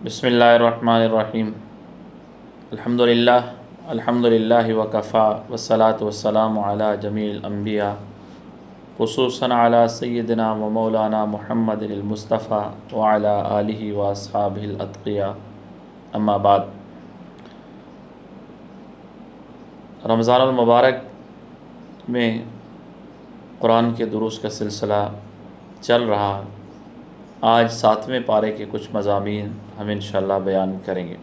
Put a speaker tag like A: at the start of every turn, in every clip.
A: بسم اللہ الرحمن الرحیم الحمدللہ وکفا والصلاة والسلام علی جمیع الانبیاء خصوصاً علی سیدنا و مولانا محمد المصطفیٰ وعلی آلہ و اصحابہ الاتقیاء اما بعد۔ رمضان المبارک میں قرآن کے دروس کا سلسلہ چل رہا۔ آج 7ویں پارے کے کچھ مضامین ہم انشاءاللہ بیان کریں گے۔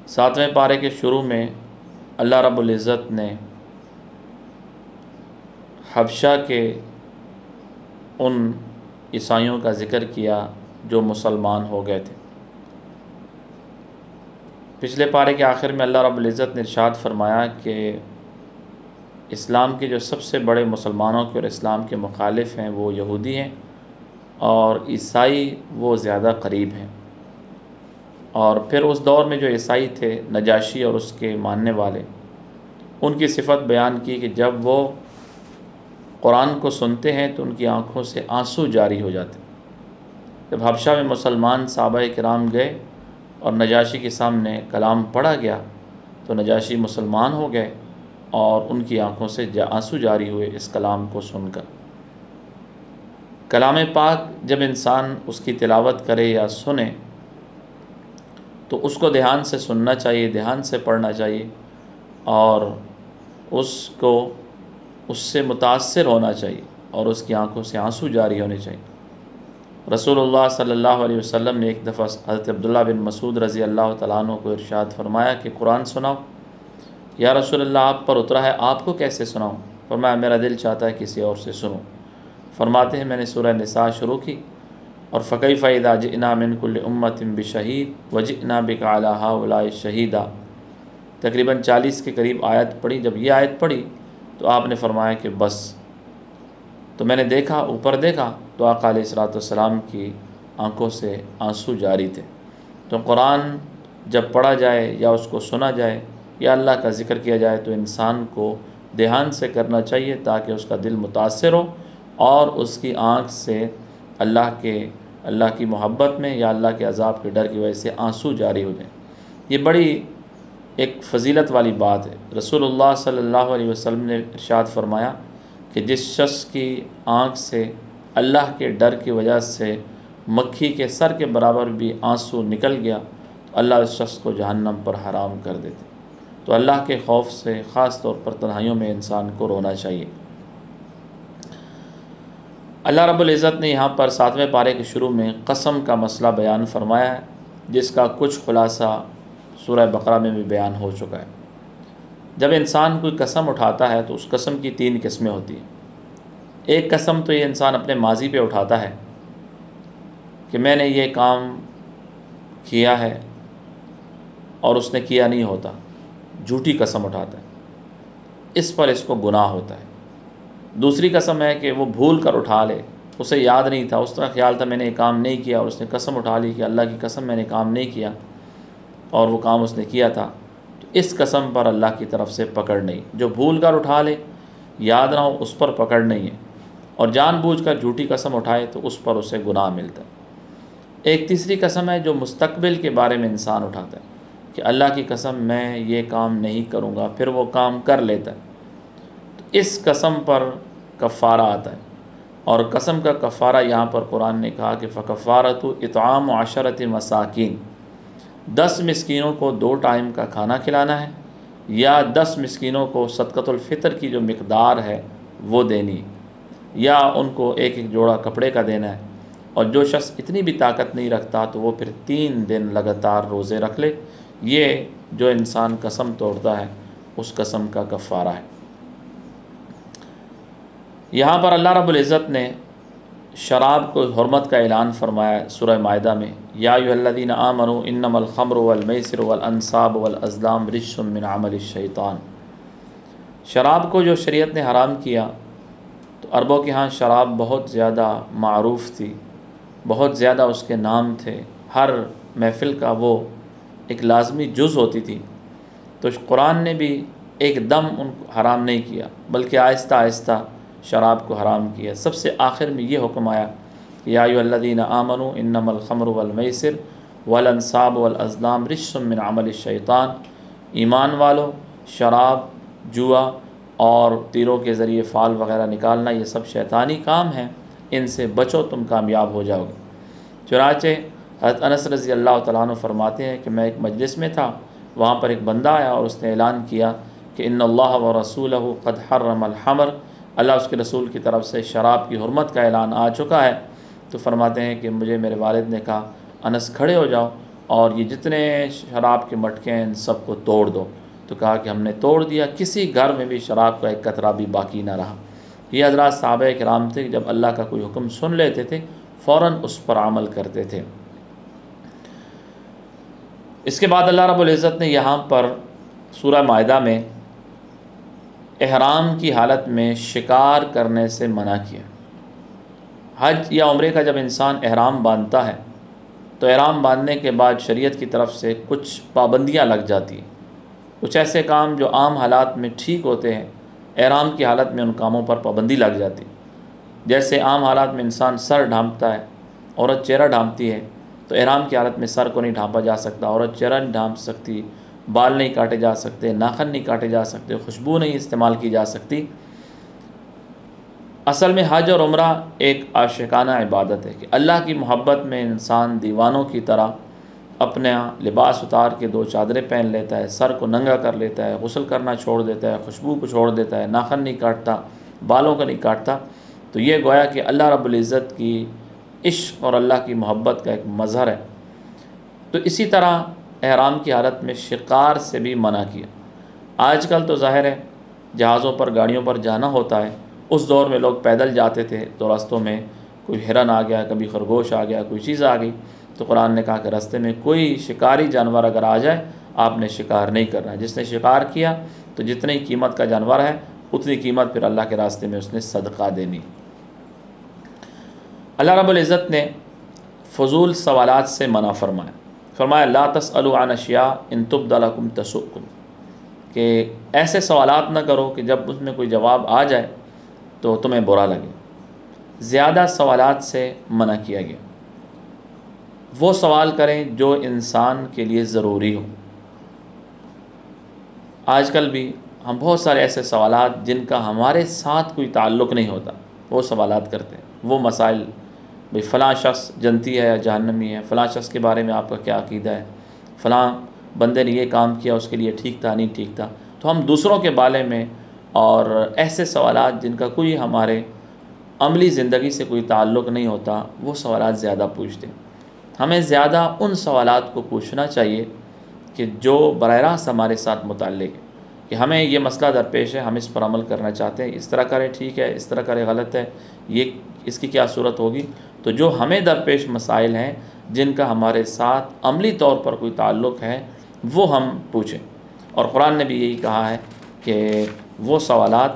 A: 7ویں پارے کے شروع میں اللہ رب العزت نے حبشہ کے ان عیسائیوں کا ذکر کیا جو مسلمان ہو گئے تھے۔ پچھلے پارے کے آخر میں اللہ رب العزت نے ارشاد فرمایا کہ اسلام کے جو سب سے بڑے مسلمانوں کے اور اسلام کے مخالف ہیں وہ یہودی ہیں، اور عیسائی وہ زیادہ قریب ہیں۔ اور پھر اس دور میں جو عیسائی تھے، نجاشی اور اس کے ماننے والے، ان کی صفت بیان کی کہ جب وہ قرآن کو سنتے ہیں تو ان کی آنکھوں سے آنسو جاری ہو جاتے۔ جب حبشہ میں مسلمان صحابہ کرام گئے اور نجاشی کے سامنے کلام پڑھا گیا تو نجاشی مسلمان ہو گئے اور ان کی آنکھوں سے آنسو جاری ہوئے اس کلام کو سن کر۔ کلام پاک جب انسان اس کی تلاوت کرے یا سنے تو اس کو دھیان سے سننا چاہیے، دھیان سے پڑھنا چاہیے، اور اس سے متاثر ہونا چاہیے اور اس کی آنکھوں سے آنسو جاری ہونے چاہیے۔ رسول اللہ صلی اللہ علیہ وسلم نے ایک دفعہ حضرت عبداللہ بن مسعود رضی اللہ تعالیٰ عنہ کو ارشاد فرمایا کہ قرآن سناؤ۔ یا رسول اللہ، آپ پر اترا ہے، آپ کو کیسے سناؤں؟ فرمایا میرا دل چاہتا ہے کسی اور سے سنوں۔ فرماتے ہیں میں نے سورہ نساء شروع کی اور فَكَيْفَ إِذَا جِئْنَا مِن كُلِّ أُمَّةٍ بِشَهِيدٍ وَجِئْنَا بِكَ عَلَىٰ هَٰؤُلَاءِ شَهِيدًا۔ تقریباً 40 کے قریب آیت پڑھی۔ جب یہ آیت پڑھی تو آپ نے فرمایا کہ بس۔ تو میں نے دیکھا، اوپر دیکھا تو آقا علیہ السلام کی آنکھوں سے آنسو جاری تھے۔ تو قرآن جب پڑھا جائے یا اس کو سنا جائے یا اللہ کا ذکر کیا جائے تو انسان کو دھیان سے کرنا چاہیے تاکہ اس کا دل متاثر ہو اور اس کی آنکھ سے اللہ کی محبت میں یا اللہ کے عذاب کے ڈر کی وجہ سے آنسو جاری ہو جائیں۔ یہ بڑی ایک فضیلت والی بات ہے۔ رسول اللہ صلی اللہ علیہ وسلم نے ارشاد فرمایا کہ جس شخص کی آنکھ سے اللہ کے ڈر کی وجہ سے مکھی کے سر کے برابر بھی آنسو نکل گیا تو اللہ اس شخص کو جہنم پر حرام کر دیتے۔ تو اللہ کے خوف سے خاص طور پر تنہائیوں میں انسان کو رونا چاہیے۔ اللہ رب العزت نے یہاں پر 7ویں پارے کے شروع میں قسم کا مسئلہ بیان فرمایا ہے، جس کا کچھ خلاصہ سورہ بقرہ میں بھی بیان ہو چکا ہے۔ جب انسان کوئی قسم اٹھاتا ہے تو اس قسم کی 3 قسمیں ہوتی ہیں۔ ایک قسم تو یہ انسان اپنے ماضی پہ اٹھاتا ہے کہ میں نے یہ کام کیا ہے اور اس نے کیا نہیں ہوتا، جھوٹی قسم اٹھاتا ہے، اس پر اس کو گناہ ہوتا ہے۔ دوسری قسم ہے کہ وہ بھول کر اٹھا لے، اسے یاد نہیں تھا، اس طرح خیال تھا میں نے یہ کام نہیں کیا اور اس نے قسم اٹھا لی کہ اللہ کی قسم میں نے کام نہیں کیا اور وہ کام اس نے کیا تھا، تو اس قسم پر اللہ کی طرف سے پکڑ نہیں۔ جو بھول کر اٹھا لے، یاد نہ ہو، اس پر پکڑ نہیں ہے، اور جان بوجھ کر جھوٹی قسم اٹھائے تو اس پر اسے گناہ ملتا ہے۔ ایک تیسری قسم ہے جو مستقبل کے بارے میں انسان اٹھاتا ہے کہ اللہ کی قسم میں یہ کام نہیں کروں گا، پھر وہ کام کر لیتا ہے، تو اس قسم پر کفارہ آتا ہے۔ اور قسم کا کفارہ یہاں پر قرآن نے کہا کہ فَكَفَّارَةُ إِطْعَامُ عَشَرَةِ مَسَاكِينَ، 10 مسکینوں کو 2 ٹائم کا کھانا کھلانا ہے، یا 10 مسکینوں کو صدقۃ الفطر کی جو مقدار ہے وہ دینی، یا ان کو ایک جوڑا کپڑے کا دینا ہے۔ اور جو شخص اتنی بھی طاقت نہیں رکھتا تو وہ پھر 3 دن لگاتار روزے رکھ لے۔ یہ جو انسان قسم توڑتا ہے اس قسم کا کفارہ ہے۔ یہاں پر اللہ رب العزت نے شراب کو حرمت کا اعلان فرمایا سورہ مائدہ میں، یا ایھا الذین آمنوا انما الخمر والمیسر والانصاب والازلام رجس من عمل الشیطان۔ شراب کو جو شریعت نے حرام کیا تو عربوں کے ہاں شراب بہت زیادہ معروف تھی، بہت زیادہ اس کے نام تھے، ہر محفل کا وہ ایک لازمی جز ہوتی تھی۔ تو قرآن نے بھی ایک دم ان کو حرام نہیں کیا بلکہ آہستہ آہستہ شراب کو حرام کیا۔ سب سے آخر میں یہ حکم آیا کہ یا ایھا الذین آمنوا انما الخمر والمیسر والانصاب والازلام رجس من عمل الشیطان، ایمان والو شراب، جوا اور تیروں کے ذریعے فال وغیرہ نکالنا یہ سب شیطانی کام ہیں، ان سے بچو تم کامیاب ہو جاؤ گے۔ چنانچہ حضرت انس رضی اللہ تعالیٰ عنہ فرماتے ہیں کہ میں ایک مجلس میں تھا، وہاں پر ایک بندہ آیا اور اس نے اعلان کیا کہ ان اللہ و رسولہ قد حرم الحمر، اللہ اس کے رسول کی طرف سے شراب کی حرمت کا اعلان آ چکا ہے۔ تو فرماتے ہیں کہ مجھے میرے والد نے کہا انس کھڑے ہو جاؤ اور یہ جتنے شراب کے مٹکے ہیں ان سب کو توڑ دو۔ تو کہا کہ ہم نے توڑ دیا، کسی گھر میں بھی شراب کا ایک قطرہ بھی باقی نہ رہا۔ یہ حضرات صحابہ کرام تھے، جب اللہ کا کوئی حکم سن لیتے تھے فوراً اس پر عمل کرتے تھے۔ اس کے بعد اللہ رب العزت نے یہاں پر سورہ مائدہ میں احرام کی حالت میں شکار کرنے سے منع کیا۔ حج یا عمرے کا جب انسان احرام باندھتا ہے تو احرام باندھنے کے بعد شریعت کی طرف سے کچھ پابندیاں لگ جاتی ہیں، کچھ ایسے کام جو عام حالات میں ٹھیک ہوتے ہیں، احرام کی حالت میں ان کاموں پر پابندی لگ جاتی ہے۔ جیسے عام حالات میں انسان سر ڈھانپتا ہے، عورت چہرہ ڈھانپتی ہے، تو احرام کی حالت میں سر کو نہیں ڈھانپا جا سکتا، عورت چہرہ نہیں ڈھانپ سکتی، بال نہیں کاٹے جا سکتے، ناخن نہیں کاٹے جا سکتے، خوشبو نہیں استعمال کی جا سکتی۔ اصل میں حج اور عمرہ ایک عاشقانہ عبادت ہے کہ اللہ کی محبت میں انسان دیوانوں کی طرح اپنا لباس اتار کے 2 چادریں پہن لیتا ہے، سر کو ننگا کر لیتا ہے، غسل کرنا چھوڑ دیتا ہے، خوشبو کو چھوڑ دیتا ہے، ناخن نہیں کاٹتا، بالوں کو نہیں کاٹتا۔ تو یہ گویا کہ اللہ رب العزت کی عشق اور اللہ کی محبت کا ایک مظہر ہے۔ تو اسی طرح احرام کی حالت میں شکار سے بھی منع کیا۔ آج کل تو ظاہر ہے جہازوں پر گاڑیوں پر جانا ہوتا ہے، اس دور میں لوگ پیدل جاتے تھے تو رستوں میں کوئی ہرن آ گیا، کبھی خرگوش آ گیا، کوئی چیز آ گئی، تو قرآن نے کہا کہ راستے میں کوئی شکاری جانور اگر آ جائے آپ نے شکار نہیں کرنا ہے۔ جس نے شکار کیا تو جتنی قیمت کا جانور ہے اتنی قیمت پھر اللہ کے راستے میں اس نے صدقہ دینی۔ اللہ رب العزت نے فضول سوالات سے منع فرمایا لا تسألوا عن اشیاء ان تبد لکم تسؤکم، کہ ایسے سوالات نہ کرو کہ جب اس میں کوئی جواب آ جائے تو تمہیں برا لگے۔ زیادہ سوالات سے منع کیا گیا۔ وہ سوال کریں جو انسان کے لیے ضروری ہو۔ آج کل بھی ہم بہت سارے ایسے سوالات جن کا ہمارے ساتھ کوئی تعلق نہیں ہوتا وہ سوالات کرتے ہیں، وہ مسائل، بھئی فلاں شخص جنتی ہے یا جہنمی ہے، فلاں شخص کے بارے میں آپ کا کیا عقیدہ ہے، فلاں بندے نے یہ کام کیا اس کے لیے ٹھیک تھا نہیں ٹھیک تھا۔ تو ہم دوسروں کے بارے میں اور ایسے سوالات جن کا کوئی ہمارے عملی زندگی سے کوئی تعلق نہیں ہوتا وہ سوالات زیادہ پوچھتے ہیں۔ ہمیں زیادہ ان سوالات کو پوچھنا چاہیے کہ جو براہ راست ہمارے ساتھ متعلق ہے، کہ ہمیں یہ مسئلہ درپیش ہے، ہم اس پر عمل کرنا چاہتے ہیں، اس طرح کریں ٹھیک ہے، اس طرح کریں غلط ہے، یہ اس کی کیا صورت ہوگی۔ تو جو ہمیں درپیش مسائل ہیں جن کا ہمارے ساتھ عملی طور پر کوئی تعلق ہے وہ ہم پوچھیں۔ اور قرآن نے بھی یہی کہا ہے کہ وہ سوالات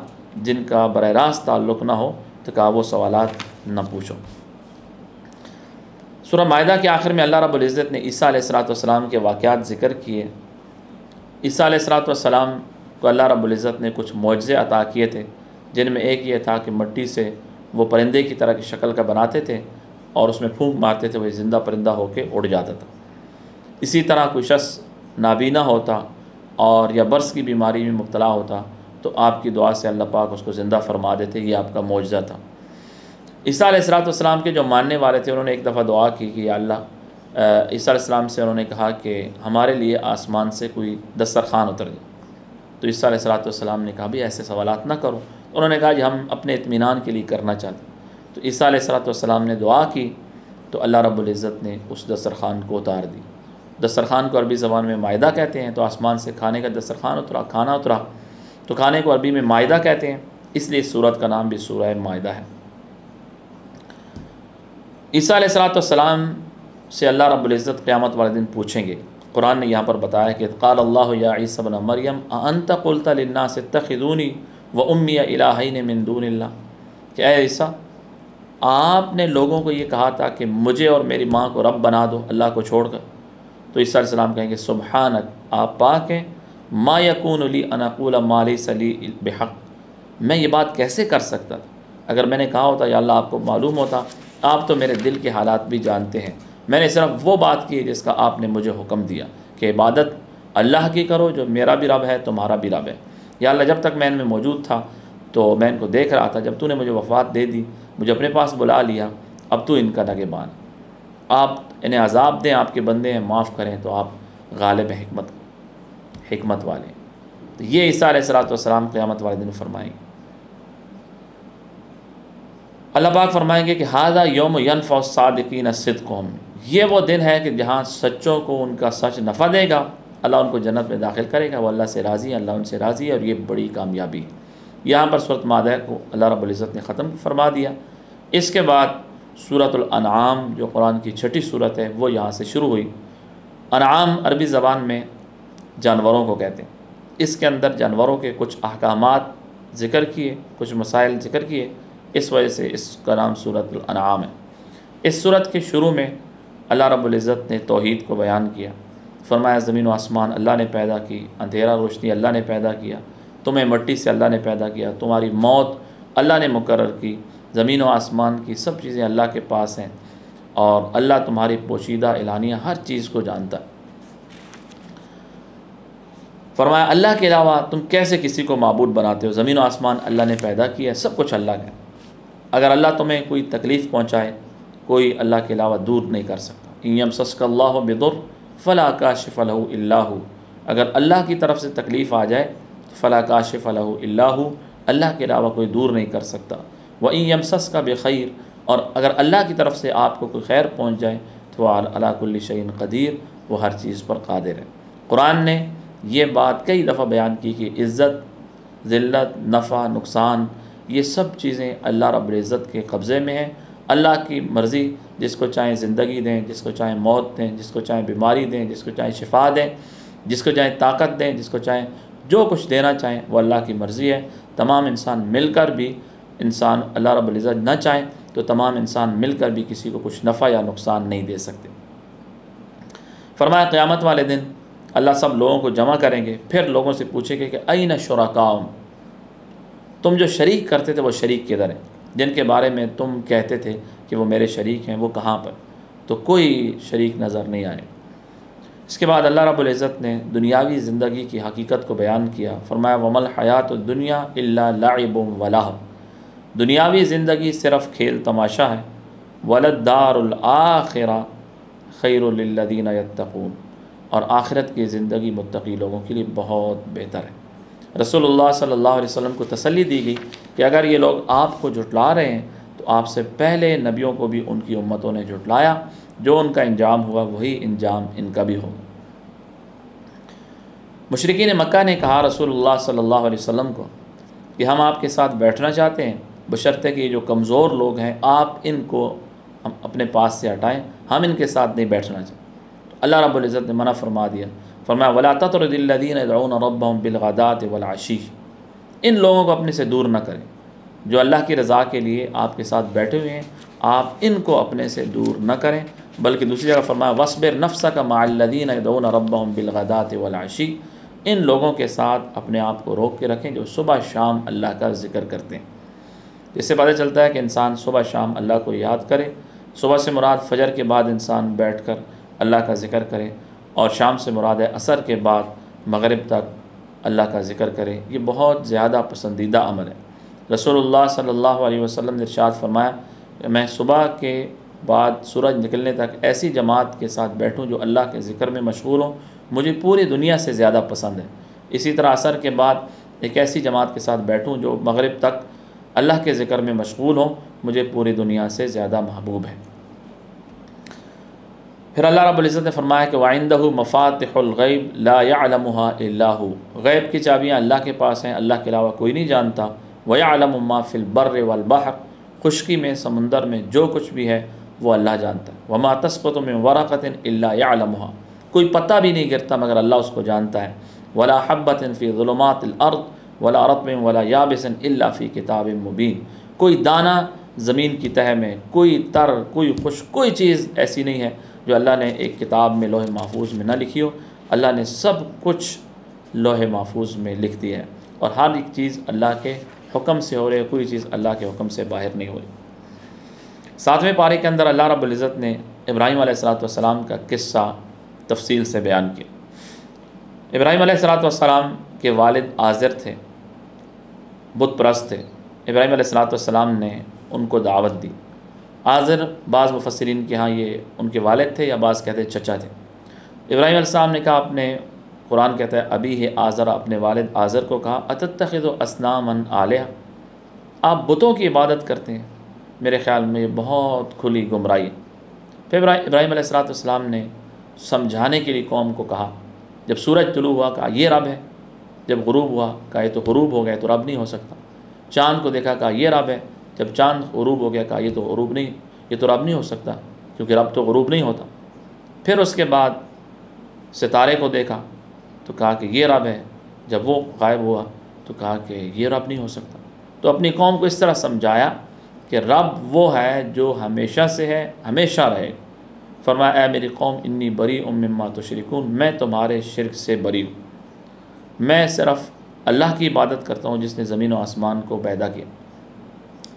A: جن کا براہ راست تعلق نہ ہو تو کہا وہ سوالات نہ پوچھو۔ سورہ مائدہ کے آخر میں اللہ رب العزت نے عیسیٰ علیہ السلام کے واقعات ذکر کیے۔ عیسیٰ علیہ السلام کو اللہ رب العزت نے کچھ معجزے عطا کیے تھے، جن میں ایک یہ تھا کہ مٹی سے وہ پرندے کی طرح کی شکل کا بناتے تھے اور اس میں پھونک مارتے تھے، وہ زندہ پرندہ ہو کے اڑ جاتا تھا۔ اسی طرح کوئی شخص نابینا ہوتا اور یا برس کی بیماری میں مبتلا ہوتا تو آپ کی دعا سے اللہ پاک اس کو زندہ فرما دیتے، یہ آپ کا معجزہ تھا۔ عیسیٰ علیہ السلام کے جو ماننے والے تھے انہوں نے ایک دفعہ دعا کی کہ یا اللہ، عیسیٰ علیہ السلام سے انہوں نے کہا کہ ہمارے لیے آسمان سے کوئی دسترخوان اتر جائے۔ تو عیسیٰ علیہ السلام نے کہا بھی ایسے سوالات نہ کرو۔ انہوں نے کہا کہ ہم اپنے اطمینان کے لیے کرنا چاہتے ہیں۔ تو عیسیٰ علیہ السلام نے دعا کی تو اللہ رب العزت نے اس دسترخوان کو اتار دی۔ دسترخوان کو عربی زبان میں مائدہ کہتے ہیں، تو آسمان سے کھانے کا دسترخوان اترا، کھانا اترا، تو کھانے کو عربی میں مائدہ کہتے ہیں، اس لیے اس سورت کا نام بھی سورہ مائدہ ہے۔ عیسیٰ علیہ السلام سے اللہ رب العزت قیامت والے دن پوچھیں گے۔ قرآن نے یہاں پر بتایا کہ قال اللہ یا عیسی ابن مریم اانت قلت للناس اتخذونی وامی الہین من دون اللہ، کہ اے عیسیٰ، آپ نے لوگوں کو یہ کہا تھا کہ مجھے اور میری ماں کو رب بنا دو اللہ کو چھوڑ کر۔ تو عیسیٰ علیہ السلام کہیں گے سبحانک، آپ پاک ہیں، ما یکون لی ان اقول ما لیس لی بحق، میں یہ بات کیسے کر سکتا تھا؟ اگر میں نے کہا ہوتا یا اللہ آپ کو معلوم ہوتا، آپ تو میرے دل کے حالات بھی جانتے ہیں، میں نے صرف وہ بات کی جس کا آپ نے مجھے حکم دیا کہ عبادت اللہ کی کرو جو میرا بھی رب ہے تمہارا بھی رب ہے۔ یا اللہ جب تک میں ان میں موجود تھا تو میں ان کو دیکھ رہا تھا، جب تو نے مجھے وفات دے دی، مجھے اپنے پاس بلا لیا، اب تو ان کا نگہبان، آپ انہیں عذاب دیں، آپ کے بندے ہیں، معاف کریں تو آپ غالب حکمت والے۔ تو یہ عیسیٰ علیہ السلام قیامت والے دن فرمائیں گے۔ اللہ پاک فرمائیں گے کہ ھذا یوم ینفع الصادقین صدقہم، یہ وہ دن ہے کہ جہاں سچوں کو ان کا سچ نفع دے گا، اللہ ان کو جنت میں داخل کرے گا، وہ اللہ سے راضی ہے، اللہ ان سے راضی ہے، اور یہ بڑی کامیابی ہے۔ یہاں پر سورۃ مائدہ کو اللہ رب العزت نے ختم فرما دیا۔ اس کے بعد سورۃ الانعام جو قرآن کی چھٹی سورت ہے وہ یہاں سے شروع ہوئی۔ انعام عربی زبان میں جانوروں کو کہتے ہیں۔ اس کے اندر جانوروں کے کچھ احکامات ذکر کیے، کچھ مسائل ذکر کیے، اس وجہ سے اس کا نام سورۃ الانعام ہے۔ اس سورت کے شروع میں اللہ رب العزت نے توحید کو بیان کیا، فرمایا زمین و آسمان اللہ نے پیدا کی، اندھیرا روشنی اللہ نے پیدا کیا، تمہیں مٹی سے اللہ نے پیدا کیا، تمہاری موت اللہ نے مقرر کی، زمین و آسمان کی سب چیزیں اللہ کے پاس ہیں، اور اللہ تمہاری پوشیدہ اعلانیہ ہر چیز کو جانتا ہے۔ فرمایا اللہ کے علاوہ تم کیسے کسی کو معبود بناتے ہو؟ زمین و آسمان اللہ نے پیدا کیا ہے، سب کچھ اللہ کا ہے۔ اگر اللہ تمہیں کوئی تکلیف پہنچائے، کوئی اللہ کے علاوہ دور نہیں کر سکتا۔ ان یمسسک اللہ بضر فلا کاشف لہ الا ھو، اگر اللہ کی طرف سے تکلیف آ جائے تو فلا کاشف لہ الا ھو، اللہ کے علاوہ کوئی دور نہیں کر سکتا۔ وان یمسسک بخیر، اور اگر اللہ کی طرف سے آپ کو کوئی خیر پہنچ جائے تو علی کل شیء قدیر، وہ ہر چیز پر قادر ہے۔ قرآن نے یہ بات کئی دفعہ بیان کی کہ عزت، ذلت، نفع، نقصان، یہ سب چیزیں اللہ رب العزت کے قبضے میں ہیں۔ اللہ کی مرضی، جس کو چاہیں زندگی دیں، جس کو چاہیں موت دیں، جس کو چاہیں بیماری دیں، جس کو چاہیں شفا دیں، جس کو چاہیں طاقت دیں، جس کو چاہیں جو کچھ دینا چاہیں، وہ اللہ کی مرضی ہے۔ تمام انسان مل کر بھی، انسان اللہ رب العزت نہ چاہیں تو تمام انسان مل کر بھی کسی کو کچھ نفع یا نقصان نہیں دے سکتے۔ فرمایا قیامت والے دن اللہ سب لوگوں کو جمع کریں گے، پھر لوگوں سے پوچھیں گے کہ این شرکاؤم، تم جو شریک کرتے تھے وہ شریک کدھر ہیں؟ جن کے بارے میں تم کہتے تھے کہ وہ میرے شریک ہیں، وہ کہاں پر؟ تو کوئی شریک نظر نہیں آئے۔ اس کے بعد اللہ رب العزت نے دنیاوی زندگی کی حقیقت کو بیان کیا، فرمایا وَمَا الْحَيَاةُ الدُّنْيَا إِلَّا لَعِبٌ وَلَهْوٌ، دنیاوی زندگی صرف کھیل تماشا ہے، وَلَلدَّارُ الْآخِرَةُ خَيْرٌ لِلَّذِينَ يَتَّقُونَ، اور آخرت کی زندگی متقی لوگوں کے لیے بہت بہتر ہے۔ رسول اللہ صلی اللہ علیہ وسلم کو تسلی دی گئی کہ اگر یہ لوگ آپ کو جھٹلا رہے ہیں تو آپ سے پہلے نبیوں کو بھی ان کی امتوں نے جھٹلایا، جو ان کا انجام ہوا وہی انجام ان کا بھی ہو۔ مشرکین مکہ نے کہا رسول اللہ صلی اللہ علیہ وسلم کو کہ ہم آپ کے ساتھ بیٹھنا چاہتے ہیں، بشرطے کہ یہ جو کمزور لوگ ہیں آپ ان کو اپنے پاس سے ہٹائیں، ہم ان کے ساتھ نہیں بیٹھنا چاہتے۔ تو اللہ رب العزت نے منع فرما دیا، فرمایا وَلَا تَطْرُدِ الَّذِينَ يَدْعُونَ رَبَّهُمْ بِالْغَدَاةِ وَالْعَشِيِّ، ان لوگوں کو اپنے سے دور نہ کریں جو اللہ کی رضا کے لیے آپ کے ساتھ بیٹھے ہوئے ہیں، آپ ان کو اپنے سے دور نہ کریں۔ بلکہ دوسری جگہ فرمایا وَاصْبِرْ نَفْسَكَ مَعَ الَّذِينَ يَدْعُونَ رَبَّهُمْ بِالْغَدَاةِ وَالْعَشِيِّ، ان لوگوں کے ساتھ اپنے آپ کو روک کے رکھیں جو صبح شام اللہ کا ذکر کرتے ہیں۔ اس سے پتہ چلتا ہے کہ انسان صبح شام اللہ کو یاد کرے۔ صبح سے مراد فجر کے بعد انسان بیٹھ کر اللہ کا ذکر کرے، اور شام سے مراد ہے عصر کے بعد مغرب تک اللہ کا ذکر کرے۔ یہ بہت زیادہ پسندیدہ عمل ہے۔ رسول اللہ صلی اللہ علیہ وسلم نے ارشاد فرمایا کہ میں صبح کے بعد سورج نکلنے تک ایسی جماعت کے ساتھ بیٹھوں جو اللہ کے ذکر میں مشغول ہوں، مجھے پوری دنیا سے زیادہ پسند ہے۔ اسی طرح عصر کے بعد ایک ایسی جماعت کے ساتھ بیٹھوں جو مغرب تک اللہ کے ذکر میں مشغول ہوں، مجھے پوری دنیا سے زیادہ محبوب ہے۔ پھر اللہ رب العزت نے فرمایا کہ وَعِندَهُ مَفَاتِحُ الْغَيْبِ لَا يَعْلَمُهَا إِلَّا هُوَ، غیب کی چابیاں اللہ کے پاس ہیں، اللہ کے علاوہ کوئی نہیں جانتا۔ وَيَعْلَمُ مَا فِي الْبَرِّ وَالْبَحْرِ، خشکی میں سمندر میں جو کچھ بھی ہے وہ اللہ جانتا ہے۔ وَمَا تَسْقُطُ مِن وَرَقَةٍ إِلَّا يَعْلَمُهَا، کوئی پتہ بھی نہیں گرتا مگر اللہ اس کو جانتا ہے۔ وَلَا حَبَّةٍ فِي ظُلُمَاتِ الْأَرْضِ وَلَا رَطْبٍ وَلَا يَابِسٍ إِلَّا فِي كِتَابٍ مُبِينٍ، کوئی دانہ زمین کی تہہ میں، کوئی تر، کوئی خشک، کوئی چیز ایسی نہیں ہے جو اللہ نے ایک کتاب میں لوح محفوظ میں نہ لکھی ہو۔ اللہ نے سب کچھ لوح محفوظ میں لکھ دیا ہے، اور ہر ایک چیز اللہ کے حکم سے ہو رہی ہے، کوئی چیز اللہ کے حکم سے باہر نہیں ہو رہی۔ 7ویں پارے کے اندر اللہ رب العزت نے ابراہیم علیہ السلام کا قصہ تفصیل سے بیان کیا۔ ابراہیم علیہ السلام کے والد آزر تھے، بت پرست تھے۔ ابراہیم علیہ السلام نے ان کو دعوت دی۔ آزر بعض مفسرین کے ہاں یہ ان کے والد تھے، یا بعض کہتے چچا تھے۔ ابراہیم علیہ السلام نے کہا، اپنے قرآن کہتا ہے ابھی ہے آزر، اپنے والد آزر کو کہا اتتخذ اصناما آلہہ، آپ بتوں کی عبادت کرتے ہیں، میرے خیال میں یہ بہت کھلی گمراہی ہے۔ پھر ابراہیم علیہ السلام نے سمجھانے کے لیے قوم کو کہا، جب سورج طلوع ہوا کہا یہ رب ہے، جب غروب ہوا کہا یہ تو غروب ہو گیا، تو رب نہیں ہو سکتا۔ چاند کو دیکھا کہا یہ رب ہے، جب چاند غروب ہو گیا کہا یہ تو غروب نہیں، یہ تو رب نہیں ہو سکتا، کیونکہ رب تو غروب نہیں ہوتا۔ پھر اس کے بعد ستارے کو دیکھا تو کہا کہ یہ رب ہے، جب وہ غائب ہوا تو کہا کہ یہ رب نہیں ہو سکتا۔ تو اپنی قوم کو اس طرح سمجھایا کہ رب وہ ہے جو ہمیشہ سے ہے، ہمیشہ رہے گا۔ فرمایا اے میری قوم انی بریء مما تشرکون، میں تمہارے شرک سے بری ہوں، میں صرف اللہ کی عبادت کرتا ہوں جس نے زمین و آسمان کو پیدا کیا۔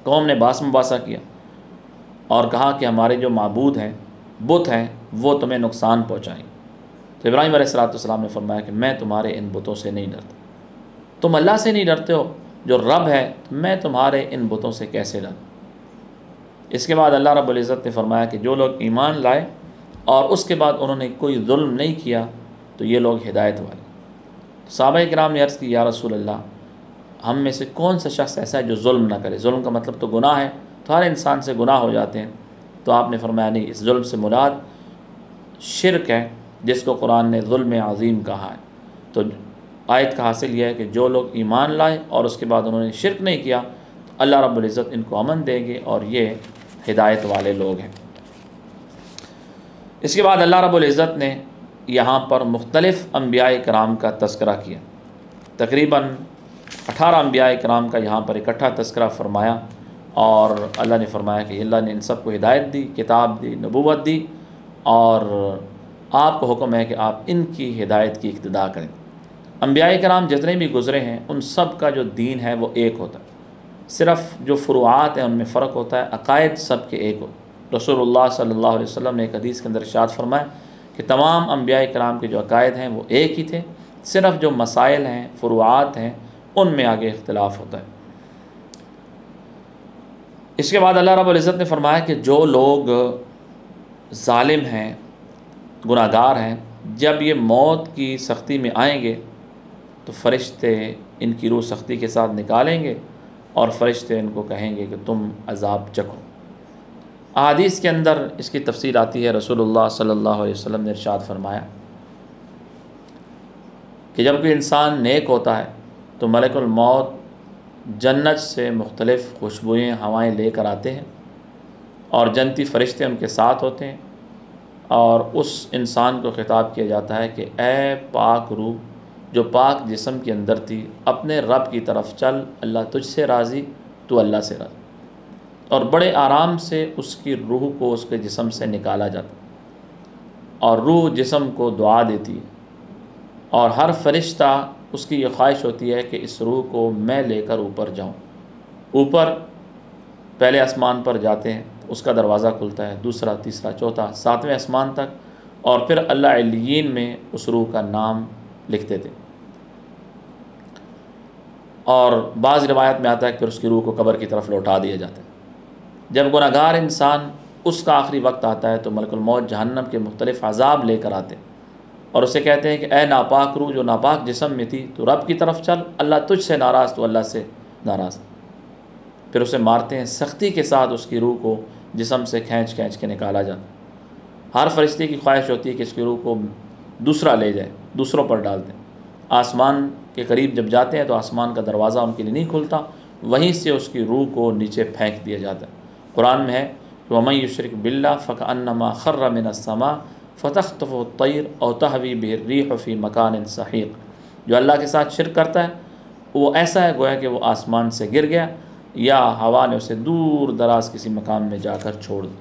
A: قوم نے باس مباحثہ کیا اور کہا کہ ہمارے جو معبود ہیں، بت ہیں، وہ تمہیں نقصان پہنچائیں۔ تو ابراہیم علیہ السلام نے فرمایا کہ میں تمہارے ان بتوں سے نہیں ڈرتا، تم اللہ سے نہیں ڈرتے ہو جو رب ہے، تو میں تمہارے ان بتوں سے کیسے ڈروں۔ اس کے بعد اللہ رب العزت نے فرمایا کہ جو لوگ ایمان لائے اور اس کے بعد انہوں نے کوئی ظلم نہیں کیا تو یہ لوگ ہدایت والے۔ صحابہ کرام نے عرض کی یا رسول اللہ، ہم میں سے کون سا شخص ایسا ہے جو ظلم نہ کرے؟ ظلم کا مطلب تو گناہ ہے، تو ہر انسان سے گناہ ہو جاتے ہیں۔ تو آپ نے فرمایا نہیں، اس ظلم سے مراد شرک ہے، جس کو قرآن نے ظلم عظیم کہا ہے۔ تو آیت کا حاصل یہ ہے کہ جو لوگ ایمان لائے اور اس کے بعد انہوں نے شرک نہیں کیا تو اللہ رب العزت ان کو امن دیں گے اور یہ ہدایت والے لوگ ہیں۔ اس کے بعد اللہ رب العزت نے یہاں پر مختلف انبیاء کرام کا تذکرہ کیا، تقریباً 18 انبیاء کرام کا یہاں پر اکٹھا تذکرہ فرمایا، اور اللہ نے فرمایا کہ اللہ نے ان سب کو ہدایت دی، کتاب دی، نبوت دی، اور آپ کو حکم ہے کہ آپ ان کی ہدایت کی اقتداء کریں۔ انبیاء کرام جتنے بھی گزرے ہیں ان سب کا جو دین ہے وہ ایک ہوتا ہے، صرف جو فروعات ہیں ان میں فرق ہوتا ہے، عقائد سب کے ایک ہوتے۔ رسول اللہ صلی اللہ علیہ وسلم نے ایک حدیث کے اندر ارشاد فرمایا کہ تمام انبیاء کرام کے جو عقائد ہیں وہ ایک ہی تھے، صرف جو مسائل ہیں، فروعات ہیں، ان میں آگے اختلاف ہوتا ہے۔ اس کے بعد اللہ رب العزت نے فرمایا کہ جو لوگ ظالم ہیں، گناہ گار ہیں، جب یہ موت کی سختی میں آئیں گے تو فرشتے ان کی روح سختی کے ساتھ نکالیں گے اور فرشتے ان کو کہیں گے کہ تم عذاب چکھو۔ احادیث کے اندر اس کی تفصیل آتی ہے۔ رسول اللہ صلی اللہ علیہ وسلم نے ارشاد فرمایا کہ جب کوئی انسان نیک ہوتا ہے تو ملک الموت جنت سے مختلف خوشبوئیں، ہوائیں لے کر آتے ہیں، اور جنتی فرشتے ان کے ساتھ ہوتے ہیں، اور اس انسان کو خطاب کیا جاتا ہے کہ اے پاک روح جو پاک جسم کے اندر تھی، اپنے رب کی طرف چل، اللہ تجھ سے راضی، تو اللہ سے راضی۔ اور بڑے آرام سے اس کی روح کو اس کے جسم سے نکالا جاتا، اور روح جسم کو دعا دیتی ہے، اور ہر فرشتہ اس کی یہ خواہش ہوتی ہے کہ اس روح کو میں لے کر اوپر جاؤں۔ اوپر پہلے آسمان پر جاتے ہیں، اس کا دروازہ کھلتا ہے، دوسرا، تیسرا، چوتھا، 7ویں آسمان تک، اور پھر اللہ علیین میں اس روح کا نام لکھتے تھے۔ اور بعض روایت میں آتا ہے کہ پھر اس کی روح کو قبر کی طرف لوٹا دیا جاتا ہے۔ جب گناہ گار انسان اس کا آخری وقت آتا ہے تو ملک الموت جہنم کے مختلف عذاب لے کر آتے ہیں، اور اسے کہتے ہیں کہ اے ناپاک روح جو ناپاک جسم میں تھی، تو رب کی طرف چل، اللہ تجھ سے ناراض، تو اللہ سے ناراض۔ پھر اسے مارتے ہیں، سختی کے ساتھ اس کی روح کو جسم سے کھینچ کے نکالا جاتا۔ ہر فرشتے کی خواہش ہوتی ہے کہ اس کی روح کو دوسرا لے جائے، دوسروں پر ڈال دیں۔ آسمان کے قریب جب جاتے ہیں تو آسمان کا دروازہ ان کے لیے نہیں کھلتا، وہیں سے اس کی روح کو نیچے پھینک دیا جاتا ہے۔ قرآن میں ہے کہ وَمَن يُشْرِكْ بِاللَّهِ فَكَأَنَّمَا خَرَّ مِنَ السَّمَاءِ فَتَخْطَفُهُ الطَّيْرُ أَوْ تَهْوِي بِهِ الرِّيحُ فِي مَكَانٍ سَحِيقٍ، جو اللہ کے ساتھ شرک کرتا ہے وہ ایسا ہے گویا کہ وہ آسمان سے گر گیا یا ہوا نے اسے دور دراز کسی مقام میں جا کر چھوڑ دی۔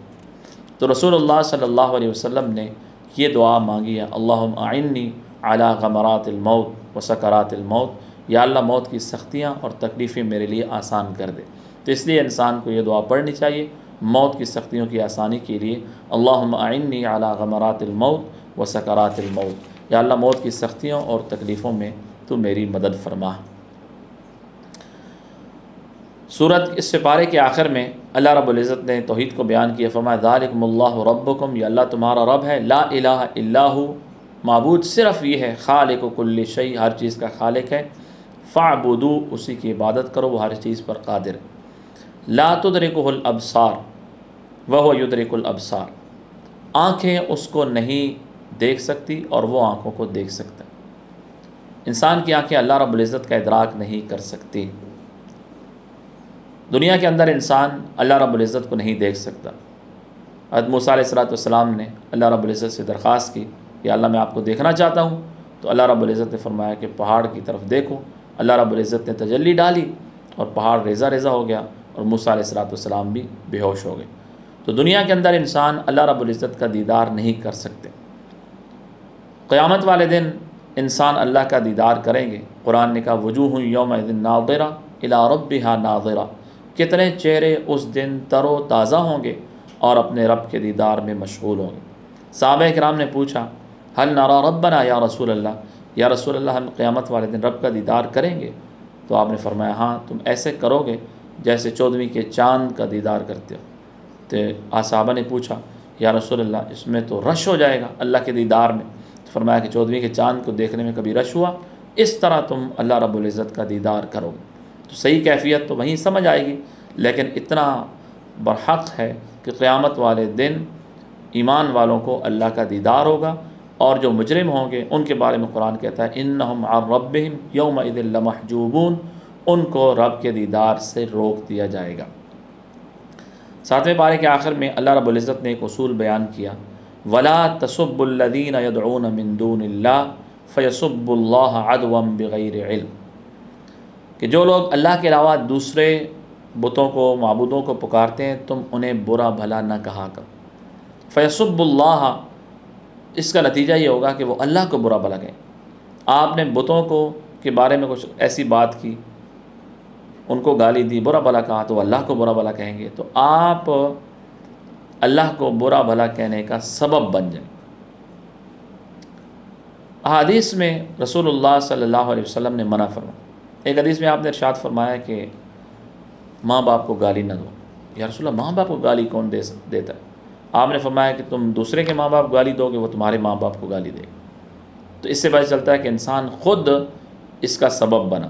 A: تو رسول اللہ صلی اللہ علیہ وسلم نے یہ دعا مانگی ہے، اللہم اعنی علی غمرات الموت و سکرات الموت، یا اللہ موت کی سختیاں اور تکلیفیں میرے لیے آسان کر دے۔ تو اس لیے انسان کو یہ دعا پڑھنی چاہیے، موت کی سختیوں کی آسانی کے لیے اللہم اعنی علی غمرات الموت و سکرات الموت، یا اللہ موت کی سختیوں اور تکلیفوں میں تو میری مدد فرما۔ سورت اس سپارے کے آخر میں اللہ رب العزت نے توحید کو بیان کیا، فرمایا ذالکم اللہ ربکم، یہ اللہ تمہارا رب ہے، لا الہ الا ہو، معبود صرف یہ ہے، خالق کل شیء، ہر چیز کا خالق ہے، فاعبدوا، اسی کی عبادت کرو، وہ ہر چیز پر قادر ہے، لا تدرکہ الابصار وہو یدرک الابصار، آنکھیں اس کو نہیں دیکھ سکتی اور وہ آنکھوں کو دیکھ سکتا ہے۔ انسان کی آنکھیں اللہ رب العزت کا ادراک نہیں کر سکتی۔ دنیا کے اندر انسان اللہ رب العزت کو نہیں دیکھ سکتا۔ حضرت موسیٰ علیہ السلام نے اللہ رب العزت سے درخواست کی کہ اللہ میں آپ کو دیکھنا چاہتا ہوں، تو اللہ رب العزت نے فرمایا کہ پہاڑ کی طرف دیکھو۔ اللہ رب العزت نے تجلی ڈالی اور پہاڑ ریزہ ریزہ ہو گیا اور موسیٰ علیہ السلام بھی بے ہوش ہو گئے۔ تو دنیا کے اندر انسان اللہ رب العزت کا دیدار نہیں کر سکتے۔ قیامت والے دن انسان اللہ کا دیدار کریں گے۔ قرآن نے کہا وجوہ یومئذ ناظرہ الی ربہا ناظرہ، کتنے چہرے اس دن تر و تازہ ہوں گے اور اپنے رب کے دیدار میں مشغول ہوں گے۔ صحابہ کرام نے پوچھا ہل نرا ربنا یا رسول اللہ، یا رسول اللہ ہم قیامت والے دن رب کا دیدار کریں گے؟ تو آپ نے فرمایا ہاں، تم ایسے کرو گے جیسے 14ویں کے چاند کا دیدار کرتے ہو۔ تو صحابہ نے پوچھا یا رسول اللہ اس میں تو رش ہو جائے گا اللہ کے دیدار میں، تو فرمایا کہ 14ویں کے چاند کو دیکھنے میں کبھی رش ہوا؟ اس طرح تم اللہ رب العزت کا دیدار کرو گے۔ تو صحیح کیفیت تو وہیں سمجھ آئے گی، لیکن اتنا برحق ہے کہ قیامت والے دن ایمان والوں کو اللہ کا دیدار ہوگا، اور جو مجرم ہوں گے ان کے بارے میں قرآن کہتا ہے انہم عن ربہم یومئذ لمحجوبون، ان کو رب کے دیدار سے روک دیا جائے گا۔ 7ویں پارے کے آخر میں اللہ رب العزت نے ایک اصول بیان کیا وَلَا تَسُبُّ الَّذِينَ يَدْعُونَ مِن دُونِ اللَّهِ فَيَسُبُّ اللَّهَ عَدْوًا بِغَيْرِ عِلْم، کہ جو لوگ اللہ کے علاوہ دوسرے بتوں کو، معبودوں کو پکارتے ہیں، تم انہیں برا بھلا نہ کہا کرو۔ فَيَسُبُّ اللَّهَ، اس کا نتیجہ یہ ہوگا کہ وہ اللہ کو برا بھلا کہیں۔ آپ نے بتوں کو کے بارے میں کچھ ایسی بات کی، ان کو گالی دی، برا بھلا کہا، تو اللہ کو برا بھلا کہیں گے، تو آپ اللہ کو برا بھلا کہنے کا سبب بن جائیں۔ احادیث میں رسول اللہ صلی اللہ علیہ وسلم نے منع فرمایا۔ ایک حدیث میں آپ نے ارشاد فرمایا کہ ماں باپ کو گالی نہ دو۔ یا رسول اللہ ماں باپ کو گالی کون دیتا ہے؟ آپ نے فرمایا کہ تم دوسرے کے ماں باپ گالی دو گے، وہ تمہارے ماں باپ کو گالی دے گا۔ تو اس سے پتہ چلتا ہے کہ انسان خود اس کا سبب بنا۔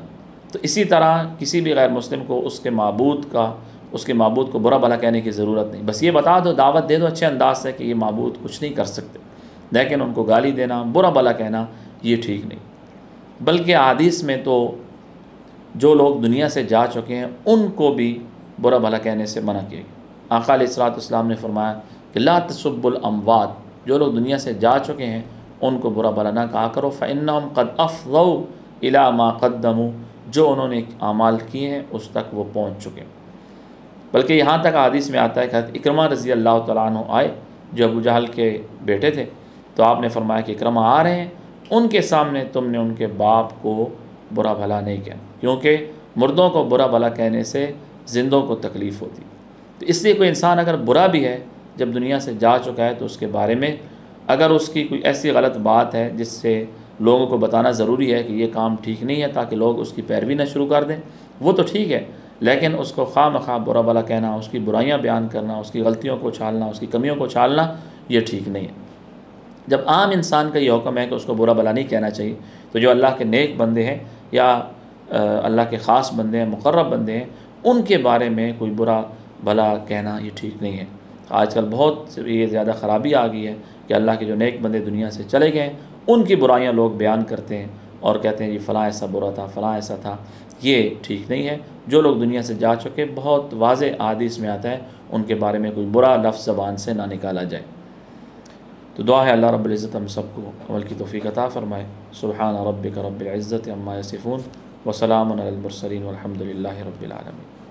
A: تو اسی طرح کسی بھی غیر مسلم کو اس کے معبود کو برا بھلا کہنے کی ضرورت نہیں، بس یہ بتا دو، دعوت دے دو اچھے انداز سے کہ یہ معبود کچھ نہیں کر سکتے، لیکن ان کو گالی دینا، برا بھلا کہنا یہ ٹھیک نہیں۔ بلکہ احادیث میں تو جو لوگ دنیا سے جا چکے ہیں ان کو بھی برا بھلا کہنے سے منع کیا گیا۔ آقا علیہ السلام نے فرمایا کہ لا تسبوا الاموات، جو لوگ دنیا سے جا چکے ہیں ان کو برا بھلا نہ کہا کرو، فإنہم قد افضوا الی ما قدموا، جو انہوں نے اعمال کیے ہیں اس تک وہ پہنچ چکے ہیں۔ بلکہ یہاں تک حدیث میں آتا ہے کہ حضرت اکرمہ رضی اللہ تعالیٰ عنہ آئے جو ابو جہل کے بیٹے تھے، تو آپ نے فرمایا کہ اکرمہ آ رہے ہیں، ان کے سامنے تم نے ان کے باپ کو برا بھلا نہیں کہنا، کیونکہ مردوں کو برا بھلا کہنے سے زندوں کو تکلیف ہوتی۔ تو اس لیے کوئی انسان اگر برا بھی ہے جب دنیا سے جا چکا ہے تو اس کے بارے میں اگر اس کی کوئی ایسی غلط بات ہے جس سے لوگوں کو بتانا ضروری ہے کہ یہ کام ٹھیک نہیں ہے تاکہ لوگ اس کی پیروی نہ شروع کر دیں، وہ تو ٹھیک ہے، لیکن اس کو خواہ مخواہ برا بھلا کہنا، اس کی برائیاں بیان کرنا، اس کی غلطیوں کو چھالنا، اس کی کمیوں کو چھالنا، یہ ٹھیک نہیں ہے۔ جب عام انسان کا یہ حکم ہے کہ اس کو برا بھلا نہیں کہنا چاہیے، تو جو اللہ کے نیک بندے ہیں یا اللہ کے خاص بندے ہیں، مقرب بندے ہیں، ان کے بارے میں کوئی برا بھلا کہنا یہ ٹھیک نہیں ہے۔ آج کل بہت یہ زیادہ خرابی آ گئی ہے کہ اللہ کے جو نیک بندے دنیا سے چلے گئے ہیں ان کی برائیاں لوگ بیان کرتے ہیں اور کہتے ہیں جی فلاں ایسا برا تھا، فلاں ایسا تھا، یہ ٹھیک نہیں ہے۔ جو لوگ دنیا سے جا چکے، بہت واضح احادیث میں آتا ہے ان کے بارے میں کوئی برا لفظ زبان سے نہ نکالا جائے۔ تو دعا ہے اللہ رب العزت ہم سب کو عمل کی توفیق عطا فرمائے۔ سبحان ربک رب العزت عما یصفون وسلام علی المرسلین والحمد للہ رب العالمین۔